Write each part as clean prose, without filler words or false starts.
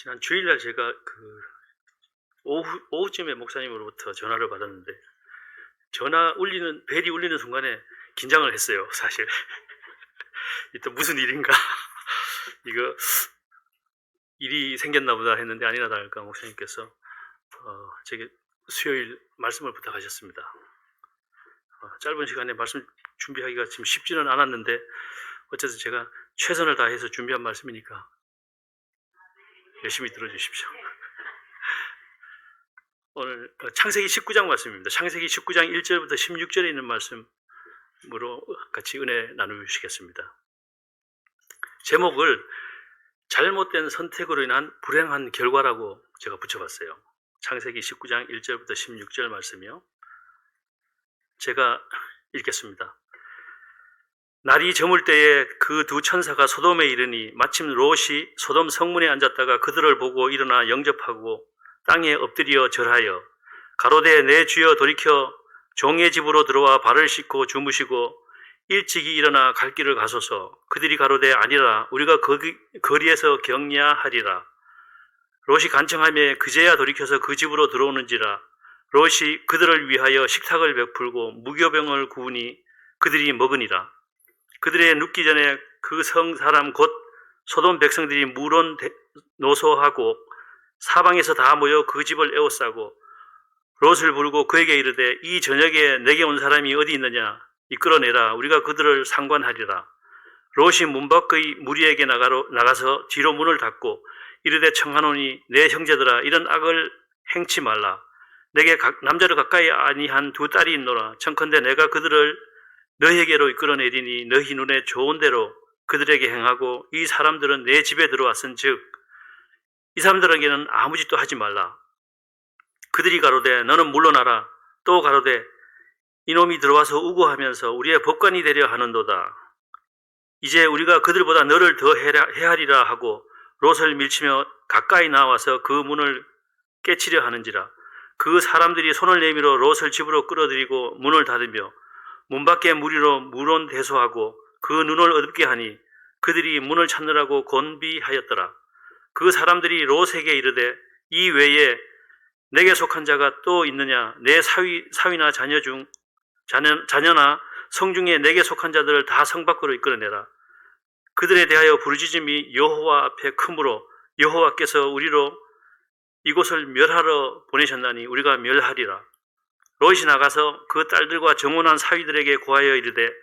지난 주일날 제가 오후쯤에 목사님으로부터 전화를 받았는데, 벨이 울리는 순간에 긴장을 했어요, 사실. 또 무슨 일인가? 이거, 일이 생겼나 보다 했는데 아니나 다를까 목사님께서, 제게 수요일 말씀을 부탁하셨습니다. 짧은 시간에 말씀 준비하기가 지금 쉽지는 않았는데, 어쨌든 제가 최선을 다해서 준비한 말씀이니까 열심히 들어주십시오. 오늘 창세기 19장 말씀입니다. 창세기 19장 1절부터 16절에 있는 말씀으로 같이 은혜 나누시겠습니다. 제목을 잘못된 선택으로 인한 불행한 결과라고 제가 붙여봤어요. 창세기 19장 1절부터 16절 말씀이요. 제가 읽겠습니다. 날이 저물 때에 그 두 천사가 소돔에 이르니 마침 롯이 소돔 성문에 앉았다가 그들을 보고 일어나 영접하고 땅에 엎드려 절하여 가로되 내 주여 돌이켜 종의 집으로 들어와 발을 씻고 주무시고 일찍이 일어나 갈 길을 가소서. 그들이 가로되 아니라 우리가 거리에서 격려하리라. 롯이 간청하며 그제야 돌이켜서 그 집으로 들어오는지라. 롯이 그들을 위하여 식탁을 베풀고 무교병을 구우니 그들이 먹으니라. 그들의 눕기 전에 그 성 사람 곧 소돔 백성들이 물론 노소하고 사방에서 다 모여 그 집을 에워싸고 롯을 부르고 그에게 이르되 이 저녁에 내게 온 사람이 어디 있느냐 이끌어내라. 우리가 그들을 상관하리라. 롯이 문 밖의 무리에게 나가서 뒤로 문을 닫고 이르되 청하노니 내 형제들아 이런 악을 행치 말라. 내게 남자를 가까이 아니한 두 딸이 있노라. 청컨대 내가 그들을 너희에게로 이끌어내리니 너희 눈에 좋은 대로 그들에게 행하고 이 사람들은 내 집에 들어왔은즉 이 사람들에게는 아무 짓도 하지 말라. 그들이 가로되 너는 물러나라. 또 가로되 이놈이 들어와서 우고하면서 우리의 법관이 되려 하는도다. 이제 우리가 그들보다 너를 더 해하리라 하고 롯을 밀치며 가까이 나와서 그 문을 깨치려 하는지라. 그 사람들이 손을 내밀어 롯을 집으로 끌어들이고 문을 닫으며 문 밖에 무리로 물론 대소하고 그 눈을 어둡게 하니 그들이 문을 찾느라고 곤비하였더라. 그 사람들이 롯에게 이르되 이 외에 내게 속한 자가 또 있느냐? 내 사위나 자녀나 성 중에 내게 속한 자들을 다 성 밖으로 이끌어내라. 그들에 대하여 부르짖음이 여호와 앞에 크므로 여호와께서 우리로 이곳을 멸하러 보내셨나니 우리가 멸하리라. 롯이 나가서 그 딸들과 정혼한 사위들에게 고하여 이르되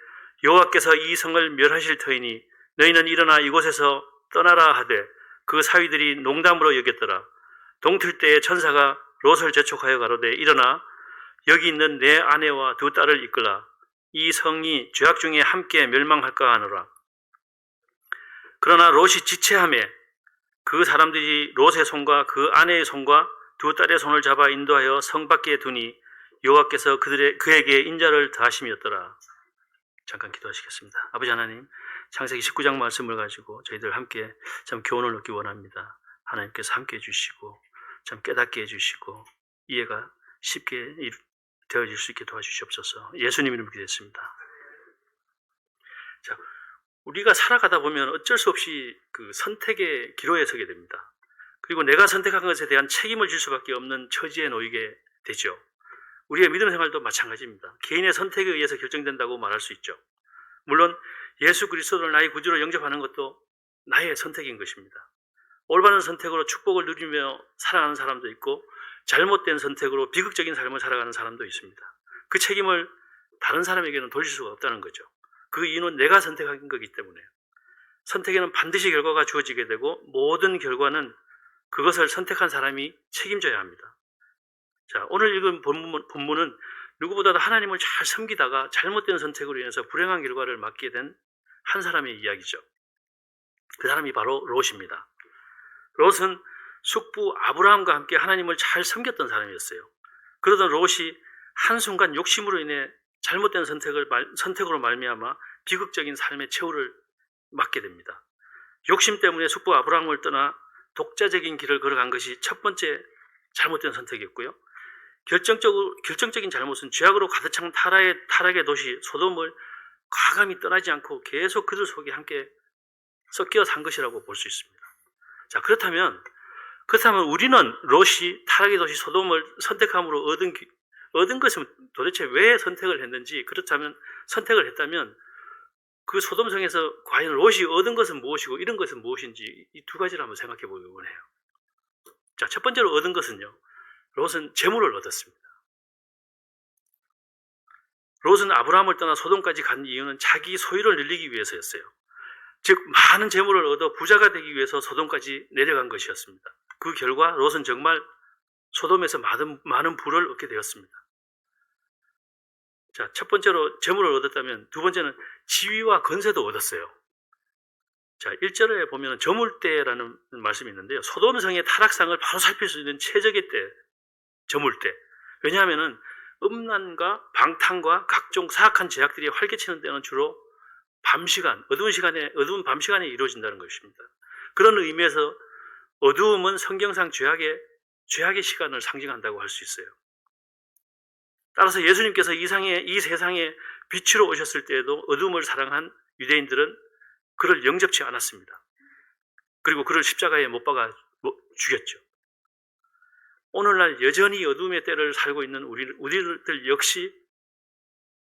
여호와께서 이 성을 멸하실 터이니 너희는 일어나 이곳에서 떠나라 하되 그 사위들이 농담으로 여겼더라. 동틀 때에 천사가 롯을 재촉하여 가로되 일어나 여기 있는 내 아내와 두 딸을 이끌라. 이 성이 죄악 중에 함께 멸망할까 하노라. 그러나 롯이 지체하매 그 사람들이 롯의 손과 그 아내의 손과 두 딸의 손을 잡아 인도하여 성 밖에 두니 여호와께서 그에게 인자를 더하심이었더라. 잠깐 기도하시겠습니다. 아버지 하나님, 창세기 19장 말씀을 가지고 저희들 함께 참 교훈을 얻기 원합니다. 하나님께서 함께 해주시고 참 깨닫게 해주시고 이해가 쉽게 되어질 수 있게 도와주시옵소서. 예수님 이름으로 기도했습니다. 자, 우리가 살아가다 보면 어쩔 수 없이 그 선택의 기로에 서게 됩니다. 그리고 내가 선택한 것에 대한 책임을 질 수밖에 없는 처지에 놓이게 되죠. 우리의 믿음 생활도 마찬가지입니다. 개인의 선택에 의해서 결정된다고 말할 수 있죠. 물론 예수 그리스도를 나의 구주로 영접하는 것도 나의 선택인 것입니다. 올바른 선택으로 축복을 누리며 살아가는 사람도 있고 잘못된 선택으로 비극적인 삶을 살아가는 사람도 있습니다. 그 책임을 다른 사람에게는 돌릴 수가 없다는 거죠. 그 이유는 내가 선택한 거기 때문에 선택에는 반드시 결과가 주어지게 되고 모든 결과는 그것을 선택한 사람이 책임져야 합니다. 자, 오늘 읽은 본문은 누구보다도 하나님을 잘 섬기다가 잘못된 선택으로 인해서 불행한 결과를 맞게 된 한 사람의 이야기죠. 그 사람이 바로 롯입니다. 롯은 숙부 아브라함과 함께 하나님을 잘 섬겼던 사람이었어요. 그러던 롯이 한순간 욕심으로 인해 잘못된 선택으로 말미암아 비극적인 삶의 최후를 맞게 됩니다. 욕심 때문에 숙부 아브라함을 떠나 독자적인 길을 걸어간 것이 첫 번째 잘못된 선택이었고요. 결정적인 잘못은 죄악으로 가득 찬 타락의 도시 소돔을 과감히 떠나지 않고 계속 그들 속에 함께 섞여 산 것이라고 볼 수 있습니다. 자, 그렇다면 그렇다면 우리는 롯이 타락의 도시 소돔을 선택함으로 얻은 것은 도대체 왜 선택을 했는지, 그렇다면 선택을 했다면 그 소돔성에서 과연 롯이 얻은 것은 무엇이고 잃은 것은 무엇인지 이 두 가지를 한번 생각해 보기 원해요. 자, 첫 번째로 얻은 것은요, 롯은 재물을 얻었습니다. 롯은 아브라함을 떠나 소돔까지 간 이유는 자기 소유를 늘리기 위해서였어요. 즉 많은 재물을 얻어 부자가 되기 위해서 소돔까지 내려간 것이었습니다. 그 결과 롯은 정말 소돔에서 많은 부를 얻게 되었습니다. 자, 첫 번째로 재물을 얻었다면 두 번째는 지위와 건세도 얻었어요. 자, 1절에 보면 저물때라는 말씀이 있는데요. 소돔성의 타락상을 바로 살필 수 있는 최적의 때, 저물때. 왜냐하면 음란과 방탕과 각종 사악한 죄악들이 활개치는 때는 주로 밤시간, 어두운 밤시간에 이루어진다는 것입니다. 그런 의미에서 어두움은 성경상 죄악의 시간을 상징한다고 할 수 있어요. 따라서 예수님께서 이 세상에 빛으로 오셨을 때에도 어둠을 사랑한 유대인들은 그를 영접치 않았습니다. 그리고 그를 십자가에 못 박아 죽였죠. 오늘날 여전히 어둠의 때를 살고 있는 우리들 역시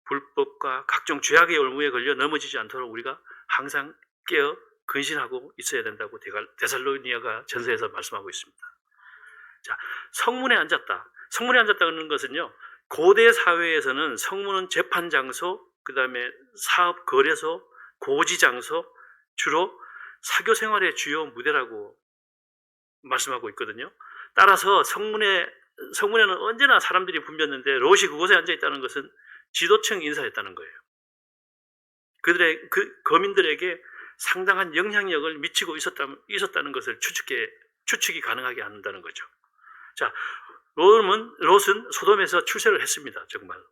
불법과 각종 죄악의 올무에 걸려 넘어지지 않도록 우리가 항상 깨어 근신하고 있어야 된다고 데살로니가 전서에서 말씀하고 있습니다. 자, 성문에 앉았다. 성문에 앉았다는 것은요, 고대 사회에서는 성문은 재판 장소, 그 다음에 사업 거래소, 고지 장소, 주로 사교 생활의 주요 무대라고 말씀하고 있거든요. 따라서 성문에는 언제나 사람들이 붐볐는데 롯이 그곳에 앉아 있다는 것은 지도층 인사였다는 거예요. 거민들에게 상당한 영향력을 미치고 있었다는 것을 추측이 가능하게 한다는 거죠. 자, 롯은 소돔에서 출세를 했습니다. 정말.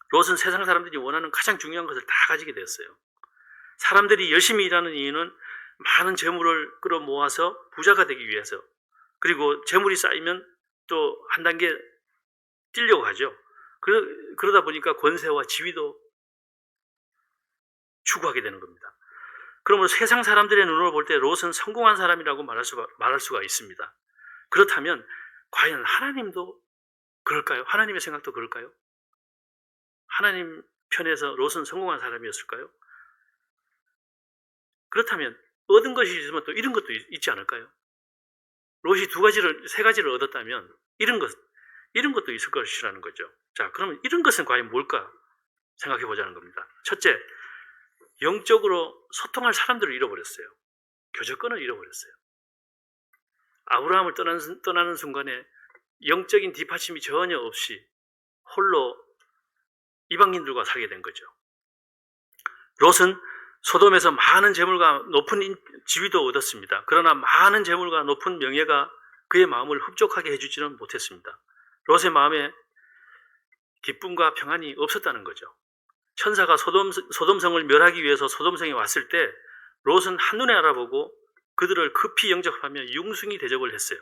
롯은 세상 사람들이 원하는 가장 중요한 것을 다 가지게 되었어요. 사람들이 열심히 일하는 이유는 많은 재물을 끌어모아서 부자가 되기 위해서, 그리고 재물이 쌓이면 또 한 단계 뛰려고 하죠. 그러다 보니까 권세와 지위도 추구하게 되는 겁니다. 그러므로 세상 사람들의 눈으로 볼 때 롯은 성공한 사람이라고 말할 수가 있습니다. 그렇다면 과연 하나님도 그럴까요? 하나님의 생각도 그럴까요? 하나님 편에서 롯은 성공한 사람이었을까요? 그렇다면 얻은 것이 있으면 또 잃은 것도 있지 않을까요? 롯이 세 가지를 얻었다면 잃은 것도 있을 것이라는 거죠. 자, 그러면 잃은 것은 과연 뭘까 생각해 보자는 겁니다. 첫째, 영적으로 소통할 사람들을 잃어버렸어요. 교제권을 잃어버렸어요. 아브라함을 떠나는 순간에 영적인 뒷받침이 전혀 없이 홀로 이방인들과 살게 된 거죠. 롯은 소돔에서 많은 재물과 높은 지위도 얻었습니다. 그러나 많은 재물과 높은 명예가 그의 마음을 흡족하게 해주지는 못했습니다. 롯의 마음에 기쁨과 평안이 없었다는 거죠. 천사가 소돔성을 멸하기 위해서 소돔성에 왔을 때 롯은 한눈에 알아보고 그들을 급히 영접하며 융숭이 대접을 했어요.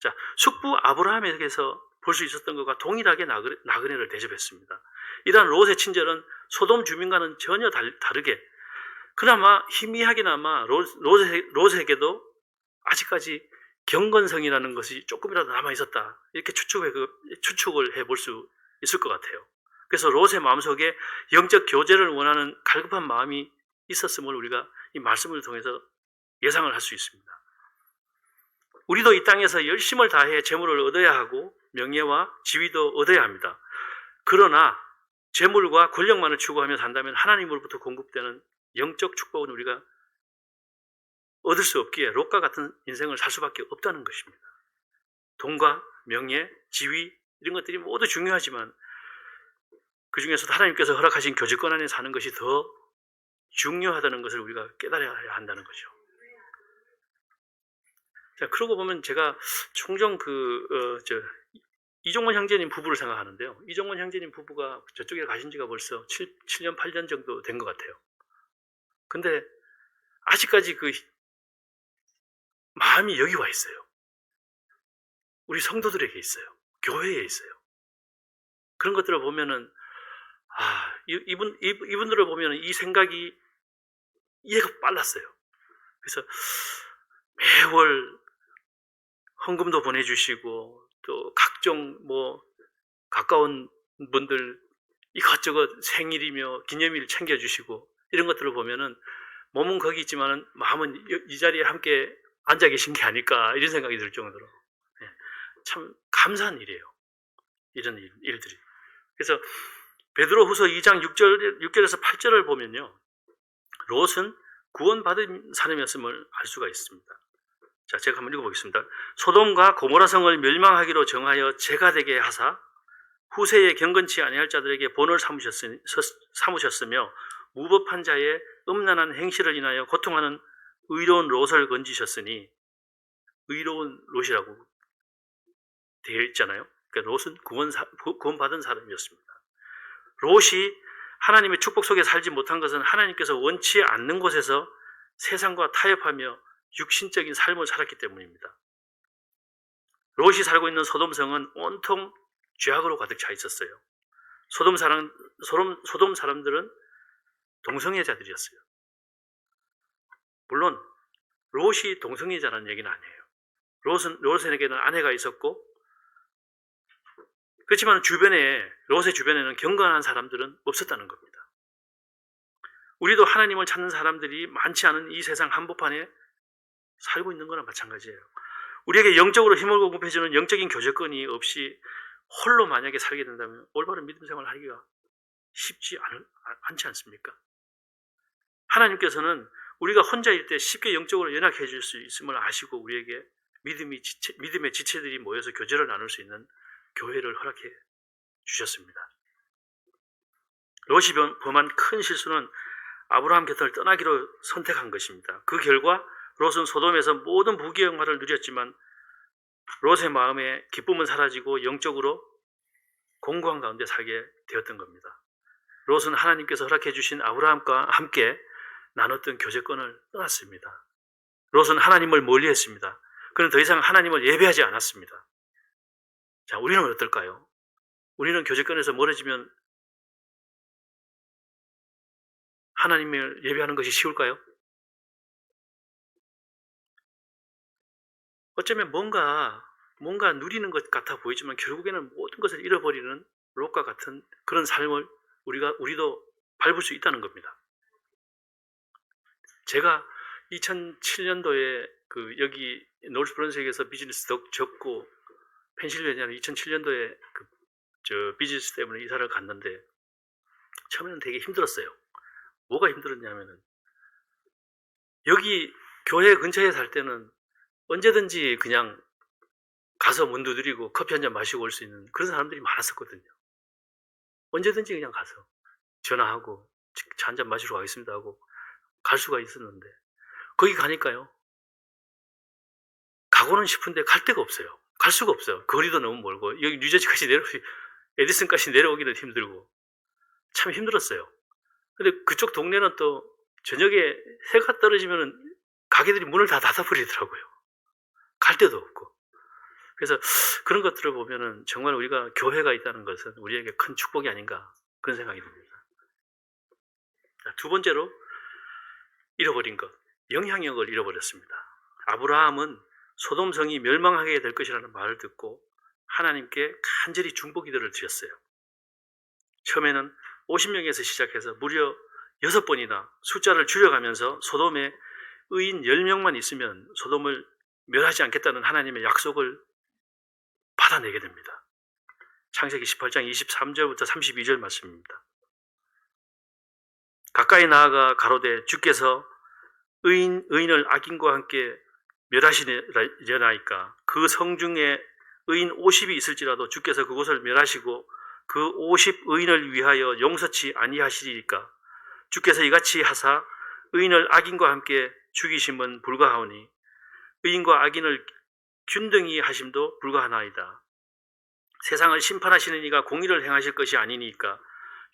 자, 숙부 아브라함에게서 볼 수 있었던 것과 동일하게 나그네를 대접했습니다. 이러한 롯의 친절은 소돔 주민과는 전혀 다르게, 그나마 희미하게나마 롯에게도 아직까지 경건성이라는 것이 조금이라도 남아있었다, 이렇게 추측을 해볼 수 있을 것 같아요. 그래서 롯의 마음속에 영적 교제를 원하는 갈급한 마음이 있었음을 우리가 이 말씀을 통해서 예상을 할 수 있습니다. 우리도 이 땅에서 열심을 다해 재물을 얻어야 하고 명예와 지위도 얻어야 합니다. 그러나 재물과 권력만을 추구하며 산다면 하나님으로부터 공급되는 영적 축복은 우리가 얻을 수 없기에 롯과 같은 인생을 살 수밖에 없다는 것입니다. 돈과 명예, 지위 이런 것들이 모두 중요하지만 그 중에서도 하나님께서 허락하신 교제권 안에 사는 것이 더 중요하다는 것을 우리가 깨달아야 한다는 거죠. 자, 그러고 보면 제가 종종 이종원 형제님 부부를 생각하는데요. 이종원 형제님 부부가 저쪽에 가신 지가 벌써 7년, 8년 정도 된 것 같아요. 근데 아직까지 그 마음이 여기 와 있어요. 우리 성도들에게 있어요. 교회에 있어요. 그런 것들을 보면은, 이분들을 보면은 이 생각이 이해가 빨랐어요. 그래서 매월 헌금도 보내주시고 또 각종 가까운 분들 이것저것 생일이며 기념일 챙겨주시고 이런 것들을 보면은 몸은 거기 있지만은 마음은 이 자리에 함께 앉아 계신 게 아닐까 이런 생각이 들 정도로 참 감사한 일이에요. 이런 일들이. 그래서 베드로후서 2장 6절에서 8절을 보면요. 롯은 구원받은 사람이었음을 알 수가 있습니다. 자, 제가 한번 읽어보겠습니다. 소돔과 고모라 성을 멸망하기로 정하여 재가 되게 하사 후세에 경건치 아니할 자들에게 본을 삼으셨으며 무법한 자의 음란한 행실을 인하여 고통하는 의로운 롯을 건지셨으니 의로운 롯이라고 되어 있잖아요. 그러니까 롯은 구원받은 사람이었습니다. 롯이 하나님의 축복 속에 살지 못한 것은 하나님께서 원치 않는 곳에서 세상과 타협하며 육신적인 삶을 살았기 때문입니다. 롯이 살고 있는 소돔성은 온통 죄악으로 가득 차 있었어요. 소돔 사람들은 동성애자들이었어요. 물론 롯이 동성애자라는 얘기는 아니에요. 롯에게는 아내가 있었고 그렇지만 롯의 주변에는 경건한 사람들은 없었다는 겁니다. 우리도 하나님을 찾는 사람들이 많지 않은 이 세상 한복판에 살고 있는 거나 마찬가지예요. 우리에게 영적으로 힘을 공급해주는 영적인 교제권이 없이 홀로 만약에 살게 된다면 올바른 믿음 생활을 하기가 쉽지 않지 않습니까? 하나님께서는 우리가 혼자일 때 쉽게 영적으로 연약해 줄 수 있음을 아시고 우리에게 믿음의 지체들이 모여서 교제를 나눌 수 있는 교회를 허락해 주셨습니다. 롯이 범한 큰 실수는 아브라함 곁을 떠나기로 선택한 것입니다. 그 결과 롯은 소돔에서 모든 부귀영화를 누렸지만 롯의 마음에 기쁨은 사라지고 영적으로 공고한 가운데 살게 되었던 겁니다. 롯은 하나님께서 허락해 주신 아브라함과 함께 나눴던 교제권을 떠났습니다. 롯은 하나님을 멀리했습니다. 그는 더 이상 하나님을 예배하지 않았습니다. 자, 우리는 어떨까요? 우리는 교제권에서 멀어지면 하나님을 예배하는 것이 쉬울까요? 어쩌면 뭔가 누리는 것 같아 보이지만 결국에는 모든 것을 잃어버리는 롯과 같은 그런 삶을 우리도 밟을 수 있다는 겁니다. 제가 2007년도에 여기 노스 브런스윅에서 비즈니스 접고 펜실베니아는 2007년도에 비즈니스 때문에 이사를 갔는데 처음에는 되게 힘들었어요. 뭐가 힘들었냐면은 여기 교회 근처에 살 때는 언제든지 그냥 가서 문 두드리고 커피 한잔 마시고 올 수 있는 그런 사람들이 많았었거든요. 언제든지 그냥 가서 전화하고 차 한잔 마시러 가겠습니다 하고 갈 수가 있었는데 거기 가니까요. 가고는 싶은데 갈 데가 없어요. 갈 수가 없어요. 거리도 너무 멀고 여기 뉴저지까지 에디슨까지 내려오기는 힘들고 참 힘들었어요. 근데 그쪽 동네는 또 저녁에 해가 떨어지면 가게들이 문을 다 닫아버리더라고요. 갈 데도 없고. 그래서 그런 것들을 보면은 정말 우리가 교회가 있다는 것은 우리에게 큰 축복이 아닌가 그런 생각이 듭니다. 두 번째로 잃어버린 것, 영향력을 잃어버렸습니다. 아브라함은 소돔성이 멸망하게 될 것이라는 말을 듣고 하나님께 간절히 중보기도를 드렸어요. 처음에는 50명에서 시작해서 무려 6번이나 숫자를 줄여가면서 소돔에 의인 10명만 있으면 소돔을 멸하지 않겠다는 하나님의 약속을 받아내게 됩니다. 창세기 18장 23절부터 32절 말씀입니다. 가까이 나아가 가로되 주께서 의인을 악인과 함께 멸하시려나이까 그 성중에 의인 50이 있을지라도 주께서 그곳을 멸하시고 그 50 의인을 위하여 용서치 아니하시리까 주께서 이같이 하사 의인을 악인과 함께 죽이심은 불가하오니 의인과 악인을 균등히 하심도 불가하나이다. 세상을 심판하시는 이가 공의를 행하실 것이 아니니까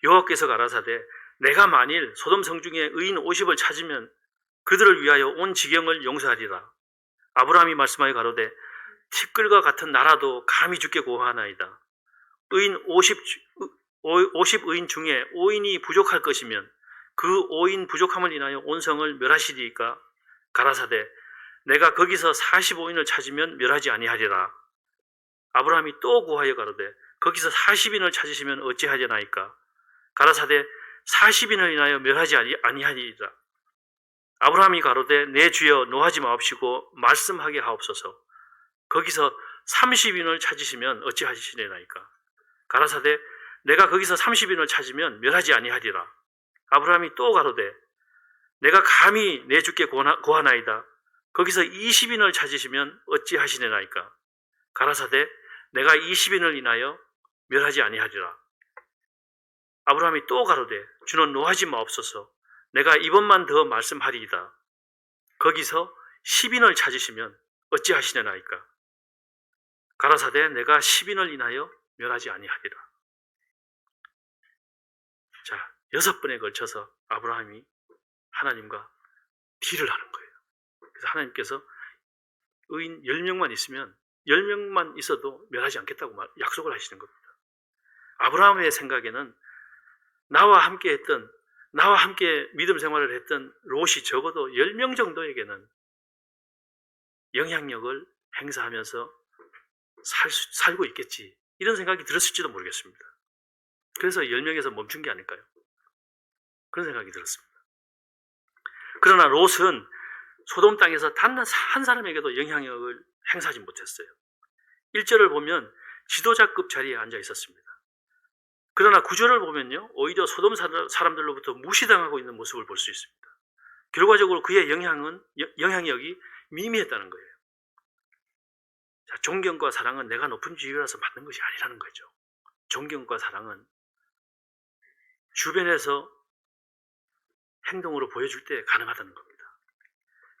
여호와께서 가라사대 내가 만일 소돔 성중에 의인 50을 찾으면 그들을 위하여 온 지경을 용서하리라. 아브라함이 말씀하여 가로되 티끌과 같은 나라도 감히 주께 고하나이다. 의인 50 의인 중에 5인이 부족할 것이면 그 5인 부족함을 인하여 온 성을 멸하시리까 가라사대 내가 거기서 45인을 찾으면 멸하지 아니하리라. 아브라함이 또 구하여 가로되 거기서 40인을 찾으시면 어찌하려나이까. 가라사대 40인을 인하여 멸하지 아니하리라. 아브라함이 가로되 내 주여 노하지 마옵시고 말씀하게 하옵소서. 거기서 30인을 찾으시면 어찌하시려나이까. 가라사대 내가 거기서 30인을 찾으면 멸하지 아니하리라. 아브라함이 또 가로되 내가 감히 내 주께 고하나이다. 거기서 20인을 찾으시면 어찌하시려나이까. 가라사대 내가 20인을 인하여 멸하지 아니하리라. 아브라함이 또 가로되 주는 노하지 마옵소서. 내가 이번만 더 말씀하리이다. 거기서 10인을 찾으시면 어찌하시려나이까. 가라사대 내가 10인을 인하여 멸하지 아니하리라. 자, 6번에 걸쳐서 아브라함이 하나님과 딜을 하는 거예요. 그래서 하나님께서 의인 10명만 있으면 10명만 있어도 멸하지 않겠다고 약속을 하시는 겁니다. 아브라함의 생각에는 나와 함께 믿음 생활을 했던 롯이 적어도 10명 정도에게는 영향력을 행사하면서 살고 있겠지. 이런 생각이 들었을지도 모르겠습니다. 그래서 10명에서 멈춘 게 아닐까요? 그런 생각이 들었습니다. 그러나 롯은 소돔 땅에서 단 한 사람에게도 영향력을 행사하지 못했어요. 1절을 보면 지도자급 자리에 앉아 있었습니다. 그러나 9절을 보면요, 오히려 소돔 사람들로부터 무시당하고 있는 모습을 볼 수 있습니다. 결과적으로 그의 영향력이 미미했다는 거예요. 자, 존경과 사랑은 내가 높은 지위라서 받는 것이 아니라는 거죠. 존경과 사랑은 주변에서 행동으로 보여줄 때 가능하다는 겁니다.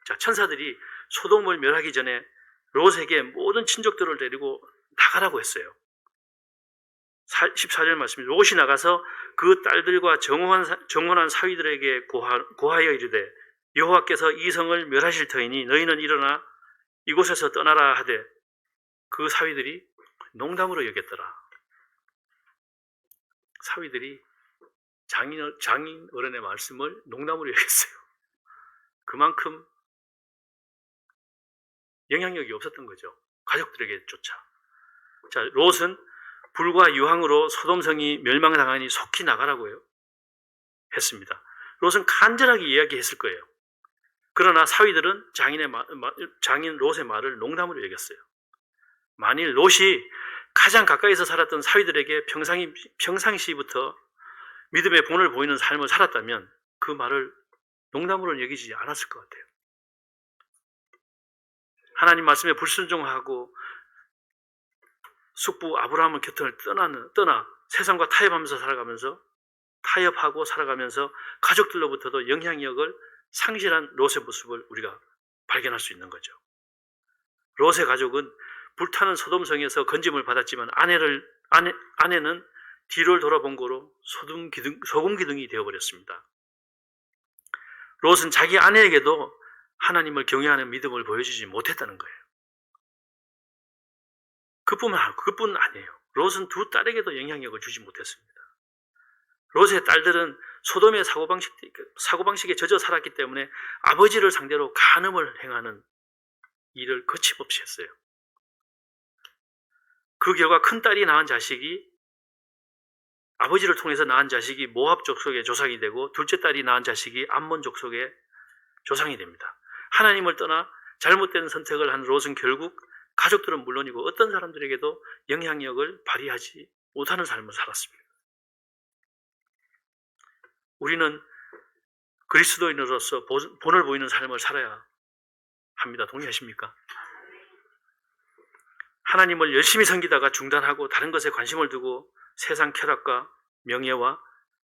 자, 천사들이 소돔을 멸하기 전에 롯에게 모든 친족들을 데리고 나가라고 했어요. 14절 말씀, 롯이 나가서 그 딸들과 정혼한 사위들에게 고하여 이르되 여호와께서 이 성을 멸하실 터이니 너희는 일어나 이곳에서 떠나라 하되 그 사위들이 농담으로 여겼더라. 사위들이 장인 어른의 말씀을 농담으로 여겼어요. 그만큼 영향력이 없었던 거죠. 가족들에게조차. 자, 롯은 불과 유황으로 소돔성이 멸망당하니 속히 나가라고요 했습니다. 롯은 간절하게 이야기했을 거예요. 그러나 사위들은 장인 롯의 말을 농담으로 여겼어요. 만일 롯이 가장 가까이서 살았던 사위들에게 평상시부터 믿음의 본을 보이는 삶을 살았다면 그 말을 농담으로 여기지 않았을 것 같아요. 하나님 말씀에 불순종하고 숙부 아브라함의 곁을 떠나 세상과 타협하고 살아가면서 가족들로부터도 영향력을 상실한 롯의 모습을 우리가 발견할 수 있는 거죠. 롯의 가족은 불타는 소돔성에서 건짐을 받았지만 아내는 뒤를 돌아본 거로 소금 기둥이 되어버렸습니다. 롯은 자기 아내에게도 하나님을 경외하는 믿음을 보여주지 못했다는 거예요. 그뿐 아니에요. 롯은 두 딸에게도 영향력을 주지 못했습니다. 롯의 딸들은 소돔의 사고방식에 젖어 살았기 때문에 아버지를 상대로 간음을 행하는 일을 거침없이 했어요. 그 결과 큰딸이 낳은 자식이 아버지를 통해서 낳은 자식이 모압 족속의 조상이 되고 둘째 딸이 낳은 자식이 암몬 족속의 조상이 됩니다. 하나님을 떠나 잘못된 선택을 한 롯은 결국 가족들은 물론이고 어떤 사람들에게도 영향력을 발휘하지 못하는 삶을 살았습니다. 우리는 그리스도인으로서 본을 보이는 삶을 살아야 합니다. 동의하십니까? 하나님을 열심히 섬기다가 중단하고 다른 것에 관심을 두고 세상 쾌락과 명예와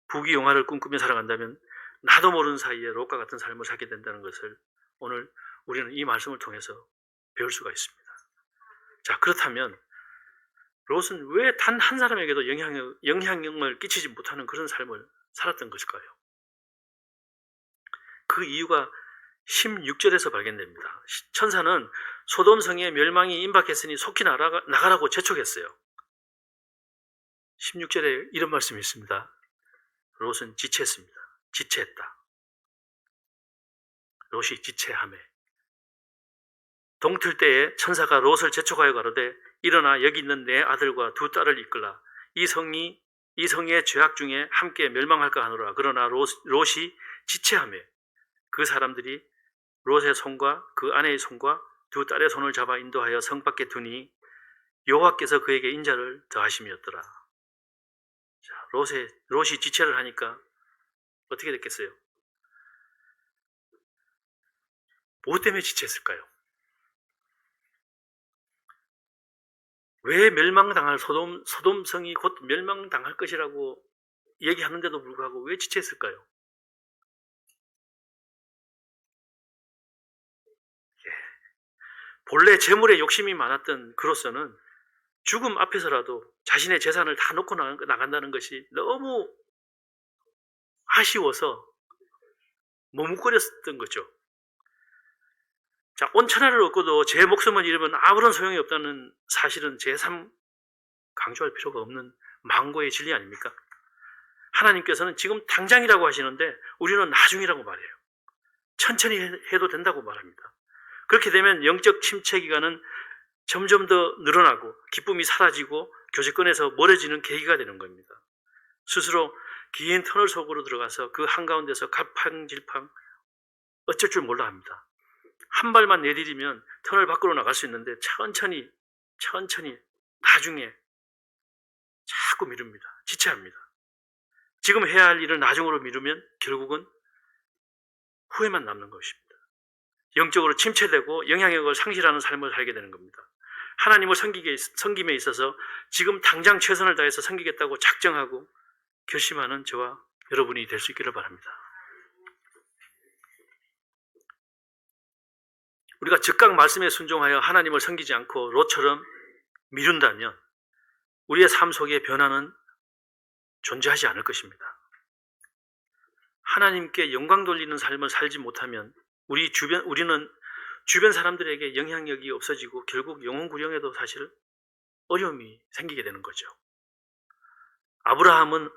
부귀영화를 꿈꾸며 살아간다면 나도 모르는 사이에 롯과 같은 삶을 살게 된다는 것을 오늘 우리는 이 말씀을 통해서 배울 수가 있습니다. 자, 그렇다면 롯은 왜 단 한 사람에게도 영향력을 끼치지 못하는 그런 삶을 살았던 것일까요? 그 이유가 16절에서 발견됩니다. 천사는 소돔성의 멸망이 임박했으니 속히 나가라고 재촉했어요. 16절에 이런 말씀이 있습니다. 롯은 지체했습니다. 지체했다. 롯이 지체하매 동틀 때에 천사가 롯을 재촉하여 가로되 일어나 여기 있는 내 아들과 두 딸을 이끌라. 이 성의 죄악 중에 함께 멸망할까 하노라. 그러나 롯이 지체하며 그 사람들이 롯의 손과 그 아내의 손과 두 딸의 손을 잡아 인도하여 성 밖에 두니 여호와께서 그에게 인자를 더하심이었더라. 자, 롯이 지체를 하니까 어떻게 됐겠어요? 뭐 때문에 지체했을까요? 왜 멸망당할 소돔성이 곧 멸망당할 것이라고 얘기하는데도 불구하고 왜 지체했을까요? 본래 재물에 욕심이 많았던 그로서는 죽음 앞에서라도 자신의 재산을 다 놓고 나간다는 것이 너무 아쉬워서 머뭇거렸던 거죠. 자, 온 천하를 얻고도 제 목숨을 잃으면 아무런 소용이 없다는 사실은 제3 강조할 필요가 없는 망고의 진리 아닙니까? 하나님께서는 지금 당장이라고 하시는데 우리는 나중이라고 말해요. 천천히 해도 된다고 말합니다. 그렇게 되면 영적 침체 기간은 점점 더 늘어나고 기쁨이 사라지고 교제권에서 멀어지는 계기가 되는 겁니다. 스스로 긴 터널 속으로 들어가서 그 한가운데서 갈팡질팡 어쩔 줄 몰라 합니다. 한 발만 내디디면 터널 밖으로 나갈 수 있는데 천천히 나중에 자꾸 미룹니다. 지체합니다. 지금 해야 할 일을 나중으로 미루면 결국은 후회만 남는 것입니다. 영적으로 침체되고 영향력을 상실하는 삶을 살게 되는 겁니다. 하나님을 섬김에 있어서 지금 당장 최선을 다해서 섬기겠다고 작정하고 결심하는 저와 여러분이 될 수 있기를 바랍니다. 우리가 즉각 말씀에 순종하여 하나님을 섬기지 않고 롯처럼 미룬다면 우리의 삶 속에 변화는 존재하지 않을 것입니다. 하나님께 영광 돌리는 삶을 살지 못하면 우리는 주변 사람들에게 영향력이 없어지고 결국 영혼구령에도 사실 어려움이 생기게 되는 거죠. 아브라함은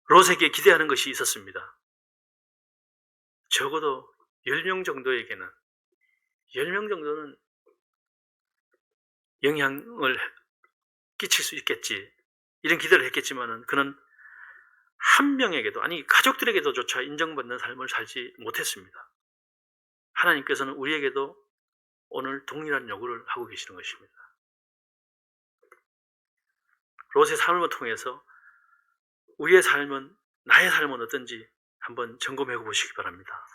롯에게 기대하는 것이 있었습니다. 적어도 10명 정도에게는 10명 정도는 영향을 끼칠 수 있겠지 이런 기대를 했겠지만은 그는 한 명에게도 아니 가족들에게도조차 인정받는 삶을 살지 못했습니다. 하나님께서는 우리에게도 오늘 동일한 요구를 하고 계시는 것입니다. 롯의 삶을 통해서 우리의 삶은 나의 삶은 어떤지 한번 점검해 보시기 바랍니다.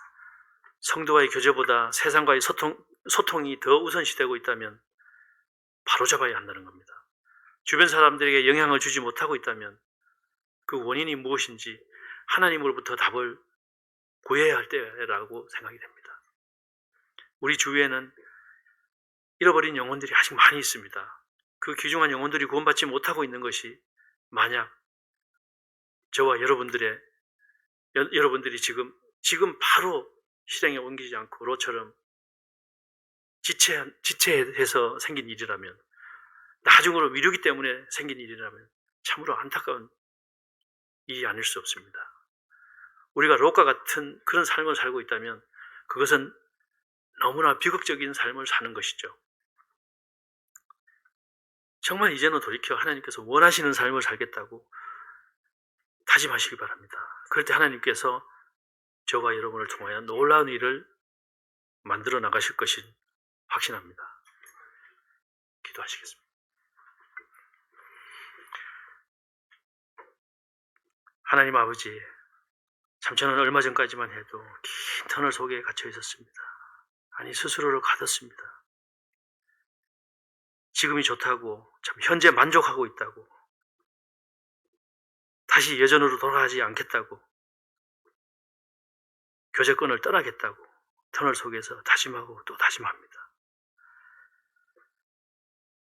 성도와의 교제보다 세상과의 소통이 더 우선시되고 있다면 바로잡아야 한다는 겁니다. 주변 사람들에게 영향을 주지 못하고 있다면 그 원인이 무엇인지 하나님으로부터 답을 구해야 할 때라고 생각이 됩니다. 우리 주위에는 잃어버린 영혼들이 아직 많이 있습니다. 그 귀중한 영혼들이 구원받지 못하고 있는 것이 만약 저와 여러분들이 지금 바로 실행에 옮기지 않고 롯처럼 지체해서 생긴 일이라면 나중으로 미루기 때문에 생긴 일이라면 참으로 안타까운 일이 아닐 수 없습니다. 우리가 롯과 같은 그런 삶을 살고 있다면 그것은 너무나 비극적인 삶을 사는 것이죠. 정말 이제는 돌이켜 하나님께서 원하시는 삶을 살겠다고 다짐하시기 바랍니다. 그럴 때 하나님께서 저와 여러분을 통하여 놀라운 일을 만들어 나가실 것이 확신합니다. 기도하시겠습니다. 하나님 아버지, 참 저는 얼마 전까지만 해도 긴 터널 속에 갇혀 있었습니다. 아니 스스로를 가뒀습니다. 지금이 좋다고 참 현재 만족하고 있다고 다시 예전으로 돌아가지 않겠다고 교제권을 떠나겠다고 터널 속에서 다짐하고 또 다짐합니다.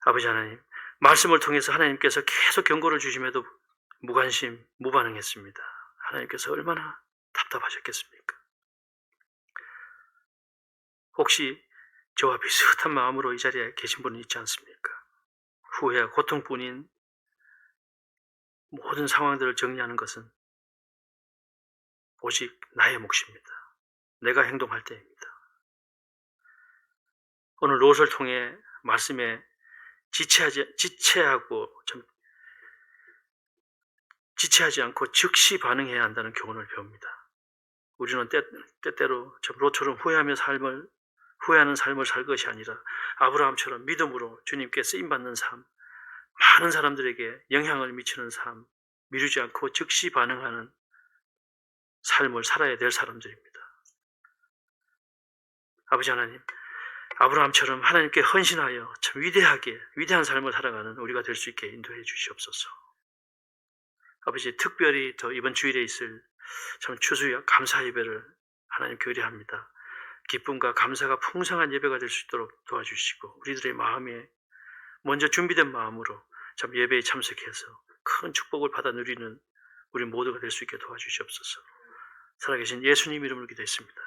아버지 하나님, 말씀을 통해서 하나님께서 계속 경고를 주심에도 무관심, 무반응했습니다. 하나님께서 얼마나 답답하셨겠습니까? 혹시 저와 비슷한 마음으로 이 자리에 계신 분은 있지 않습니까? 후회와 고통뿐인 모든 상황들을 정리하는 것은 오직 나의 몫입니다. 내가 행동할 때입니다. 오늘 롯을 통해 말씀에 지체하지 않고 즉시 반응해야 한다는 교훈을 배웁니다. 우리는 때때로 롯처럼 후회하는 삶을 살 것이 아니라 아브라함처럼 믿음으로 주님께 쓰임받는 삶, 많은 사람들에게 영향을 미치는 삶, 미루지 않고 즉시 반응하는 삶을 살아야 될 사람들입니다. 아버지 하나님, 아브라함처럼 하나님께 헌신하여 참 위대한 삶을 살아가는 우리가 될 수 있게 인도해 주시옵소서. 아버지, 특별히 더 이번 주일에 있을 참 추수 감사 예배를 하나님께 의뢰합니다. 기쁨과 감사가 풍성한 예배가 될 수 있도록 도와주시고 우리들의 마음에 먼저 준비된 마음으로 참 예배에 참석해서 큰 축복을 받아 누리는 우리 모두가 될 수 있게 도와주시옵소서. 살아계신 예수님 이름으로 기도했습니다.